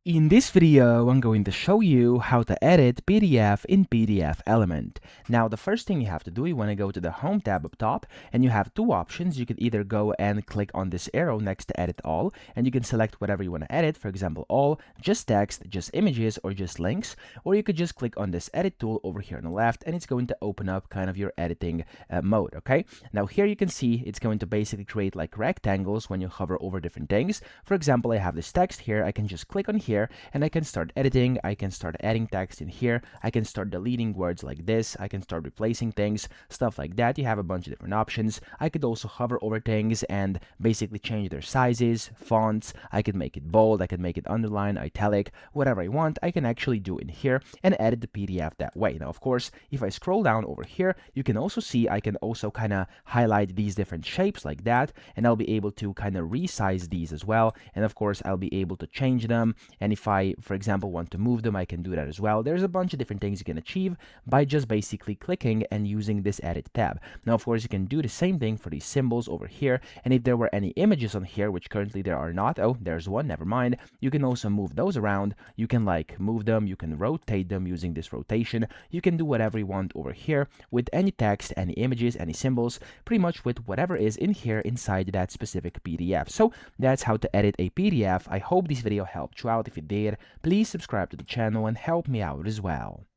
In this video, I'm going to show you how to edit PDF in PDFelement. Now, the first thing you have to do, you want to go to the Home tab up top, and you have two options. You could either go and click on this arrow next to Edit All, and you can select whatever you want to edit, for example, all, just text, just images, or just links, or you could just click on this Edit tool over here on the left, and it's going to open up kind of your editing mode, okay? Now, here you can see it's going to basically create like rectangles when you hover over different things. For example, I have this text here. I can just click on here and I can start editing. I can start adding text in here. I can start deleting words like this. I can start replacing things, stuff like that. You have a bunch of different options. I could also hover over things and basically change their sizes, fonts. I could make it bold. I could make it underline, italic, whatever I want. I can actually do in here and edit the PDF that way. Now, of course, if I scroll down over here, you can also see I can also kind of highlight these different shapes like that, and I'll be able to kind of resize these as well. And of course, I'll be able to change them. And if I, for example, want to move them, I can do that as well. There's a bunch of different things you can achieve by just basically clicking and using this edit tab. Now, of course, you can do the same thing for these symbols over here. And if there were any images on here, which currently there are not, oh, there's one, never mind. You can also move those around. You can like move them. You can rotate them using this rotation. You can do whatever you want over here with any text, any images, any symbols, pretty much with whatever is in here inside that specific PDF. So that's how to edit a PDF. I hope this video helped you out. If it did, please subscribe to the channel and help me out as well.